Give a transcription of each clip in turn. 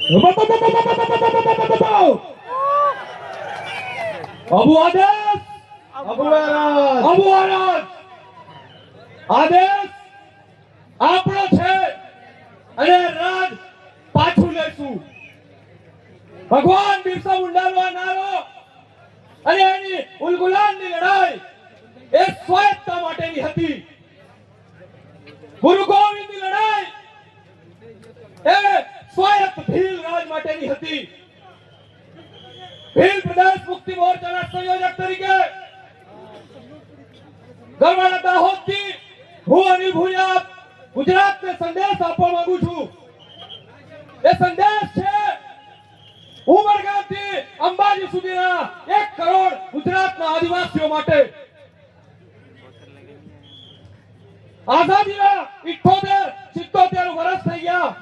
અબુ આદેશ, અબુ આદેશ આપણો છે અને રાજ પાછું લેશું. ભગવાન બિરસા મુંડાનો નારો અને એની ઉલગુલાનની લડાઈ એ સ્વાયત્તતા માટેની હતી. ગુરુ ગોવિંદની લડાઈ એ સ્વાયત્ત ભીલ રાજ માટેની હતી. ભીલ પ્રદેશ મુક્તિ મોરચાના સંયોજક તરીકે ગરવાડા દાહોદથી હું અનિલ ભુરિયા ગુજરાતને સંદેશ આપવા માંગુ છું. એ સંદેશ છે ઉમરગામથી અંબાજી સુધીના 1 કરોડ ગુજરાતના આદિવાસીઓ માટે. આઝાદીના 78-77 વર્ષ થઈ ગયા.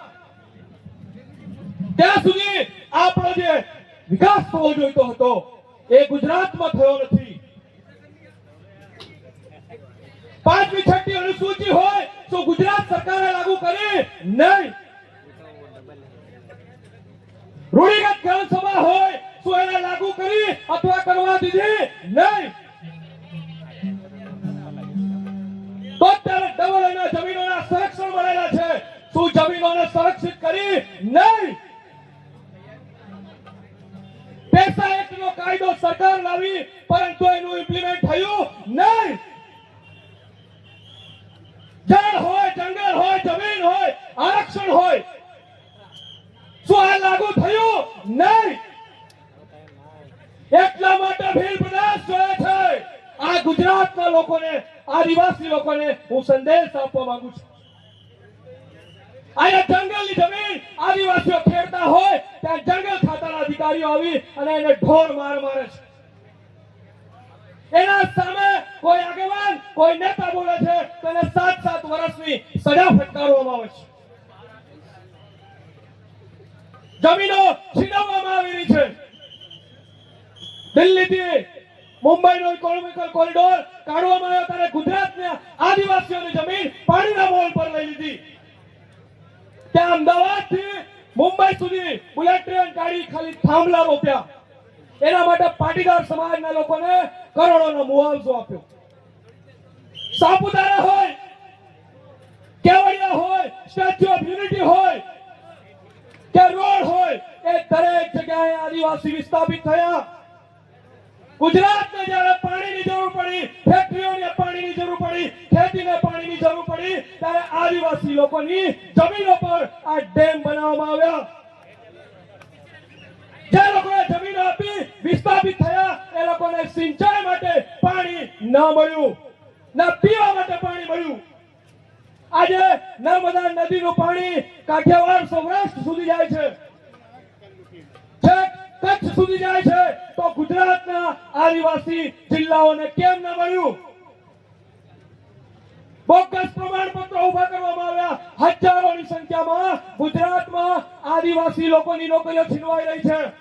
ત્યાં સુધી આપણો જે વિકાસ થવો જોઈતો હતો એ ગુજરાતમાં થયો નથી. 5મી 6મી અનુસૂચિ હોય તો ગુજરાત સરકારે લાગુ કરી નહીં. રૂઢિગત ગ્રામસભા હોય તો એને લાગુ કરી અથવા કરવા દીધી નહીં. તો ત્યારે ડબલ એના જમીનોના સંરક્ષણ મળેલા છે, શું જમીનોને સંરક્ષિત કરી નહીં. પૈસા એક્ટનો કાયદો સરકાર લાવી પરંતુ એનું ઇમ્પ્લિમેન્ટ થયું નહીં. જળ હોય, જંગલ હોય, જમીન હોય, આરક્ષણ હોય, શું આ લાગુ થયું નહીં. એટલા માટે ભીલ પ્રદેશ જોયે છે આ ગુજરાતના લોકોને, આદિવાસી લોકોને હું સંદેશ આપવા માંગુ છું. અહીંયા જંગલની જમીન આદિવાસીઓ ખેડતા હોય ત્યાં જંગલ ખાતાના અધિકારીઓ આવી અને એને ઢોર માર મારે છે. એના સામે કોઈ આગેવાન, કોઈ નેતા બોલે છે તો એને 7-7 વર્ષની સજા ફટકારવામાં આવે છે. જમીનો છીનવવામાં આવી રહી છે. દિલ્હીથી મુંબઈનો ઇકોનોમિકલ કોરિડોર કાઢવામાં આવ્યો ત્યારે ગુજરાતના આદિવાસીઓની જમીન પાણીના મોલ પર લઈ લીધી. ત્યાં અમદાવાદથી મુંબઈ સુધી બુલેટ ટ્રેન કાઢી ખાલી થાંભલા રોપ્યા. એના માટે પાટીદાર સમાજના લોકોને કરોડોનો મુઆવજો આપ્યો. સાપુતારા હોય, કેવડિયા હોય, સ્ટેચ્યુ ઓફ યુનિટી હોય કે રોડ હોય, એ દરેક જગ્યાએ આદિવાસી વિસ્થાપિત થયા. ગુજરાતને જ્યારે પાણીની જરૂર પડી, ફેક્ટરીઓને પાણીની જરૂર પડી, ખેતીને પાણીની જરૂર પડી ત્યારે આદિવાસી લોકોની જમીનો પર આ ડેમ બનાવવામાં આવ્યા. જે લોકોએ જમીનો આપી વિસ્થાપિત થયા એ લોકોને સિંચાઈ માટે પાણી ન મળ્યું, ના પીવા માટે પાણી મળ્યું. આજે નર્મદા નદીનું પાણી કાઠિયાવાડ, સૌરાષ્ટ્ર સુધી જાય છે, કચ્છ સુધી જાય છે, તો ગુજરાતના આદિવાસી જિલ્લાઓને કેમ ન મળ્યું? બોગસ પ્રમાણપત્રો ઉભા કરવામાં આવ્યા. હજારોની સંખ્યામાં ગુજરાતમાં આદિવાસી લોકોની નોકરીઓ છીનવાઈ રહી છે.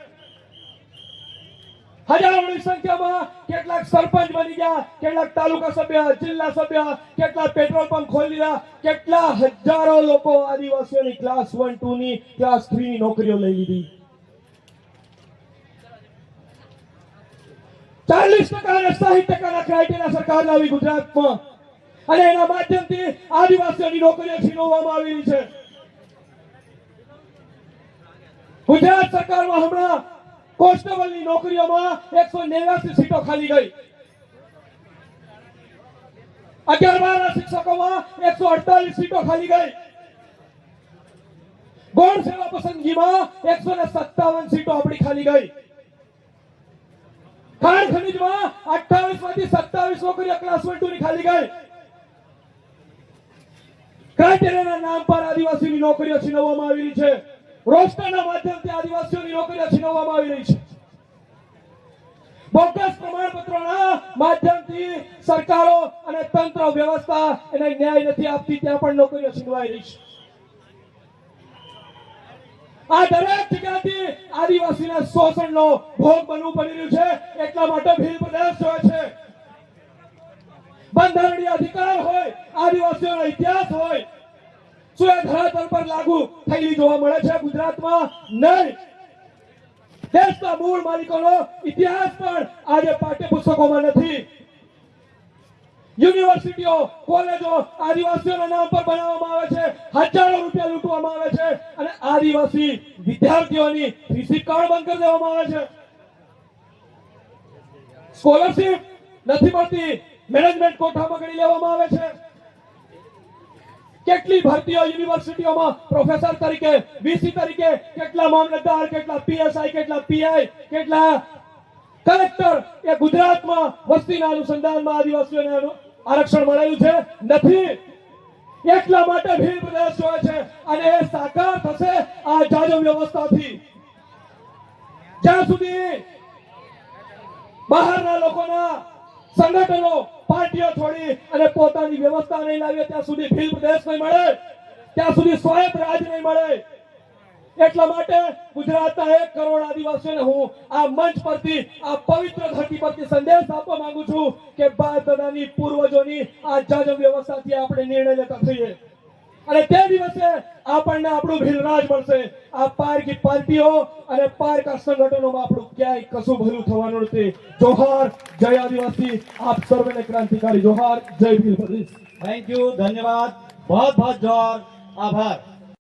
હજારોની સંખ્યામાં કેટલાક સરપંચ બની ગયા, કેટલાક તાલુકા સભ્ય, જિલ્લા સભ્ય, કેટલાક પેટ્રોલ પંપ ખોલી દીધા, કેટલા હજારો લોકો આદિવાસીઓની ક્લાસ 1, 2 ની, ક્લાસ 3 ની નોકરીઓ લઈ લીધી. 40% અને 60% ક્રાઇટેરિયા સરકાર લાવી ગુજરાતમાં અને એના માધ્યમથી આદિવાસીઓની નોકરીઓ છીનવવામાં આવી રહી છે. ગુજરાત સરકારમાં હમણાં કોન્સ્ટેબલની નોકરીઓમાં 189 સીટો ખાલી ગઈ. 11-12 શિક્ષકોમાં 148 સીટો ખાલી ગઈ. ગૌણ સેવા પસંદગીમાં 157 સીટો આપણી ખાલી ગઈ. ખાણ ખનીજમાં 28 માંથી 27 નોકરીઓ ક્લાસ 1, 2 ની ખાલી ગઈ. ક્રાઇટેરિયાના નામ પર આદિવાસીની નોકરીઓ છીનવવામાં આવી રહી છે. રોસ્ટરના માધ્યમથી આદિવાસીઓની નોકરીઓ છીનવવામાં આવી રહી છે. બોગસ પ્રમાણપત્રોના માધ્યમથી સરકારો અને તંત્ર વ્યવસ્થા એને ન્યાય નથી આપતી, ત્યાં પણ નોકરીઓ છીનવાઈ રહી છે. આ દરેક જગ્યાથી આદિવાસીના શોષણનો ભોગ બનવું પડી રહ્યું છે. એટલા માટે ભીલ પ્રદેશ જોયે છે બંધારણીય અધિકાર હોય, આદિવાસીઓનો ઇતિહાસ હોય, શું એ ધરાતલ પર લાગુ થયેલી જોવા મળે છે ગુજરાતમાં? નહીં. દેશના મૂળ માલિકોનો ઇતિહાસ પણ આજે પાઠ્યપુસ્તકોમાં નથી. યુનિવર્સિટીઓ, કોલેજો આદિવાસીઓના નામ પર બનાવવામાં આવે છે, હજારો રૂપિયા લૂંટવામાં આવે છે અને આદિવાસી વિદ્યાર્થીઓની ફી કાર્ડ બંધ કરી દેવામાં આવે છે. સ્કોલરશિપ નથી મળતી, મેનેજમેન્ટ કોઠામાં ગણી લેવામાં આવે છે. કેટલી ભરતીઓ યુનિવર્સિટીઓમાં પ્રોફેસર તરીકે, વીસી તરીકે, કેટલા મામલતદાર, કેટલા પીએસઆઈ, કેટલા પીઆઈ, કેટલા કલેક્ટર એ ગુજરાતમાં વસ્તીના અનુસંધાનમાં આદિવાસીઓને આરક્ષણ મળેલું છે? નથી. એટલા માટે ભીલ પ્રદેશ જોવે છે અને એ સાકાર થશે આ જાજમ વ્યવસ્થાથી. જ્યાં સુધી બહારના લોકોના સંગઠનો, પાર્ટીઓ છોડી અને પોતાની વ્યવસ્થા નહીં લાવીએ ત્યાં સુધી ભીલ પ્રદેશ નહીં મળે, ત્યાં સુધી સ્વાયત્ત રાજ નહીં મળે. એટલા માટે ગુજરાતના 1 કરોડ આદિવાસીઓને હું આ મંચ પરથી, આ પવિત્ર ધરતી પરથી સંદેશ આપવા માંગુ છું કે બાપ દાદાની, પૂર્વજોની આ જાજમ વ્યવસ્થાથી આપણે નિર્ણય લેતા થઈએ અને તે દિવસે આપણને આપણું ભીલ રાજ મળશે. આ પારકી પાર્ટીઓ અને પારકા સંગઠનોમાં આપણું ક્યાંય કશું ભલું થવાનું નથી. જોહાર, જય આદિવાસી. આપ સર્વેને ક્રાંતિકારી જોહાર. જય ભીલ પ્રદેશ. થેન્ક યુ, ધન્યવાદ, बहुत बहुत जोर आभार.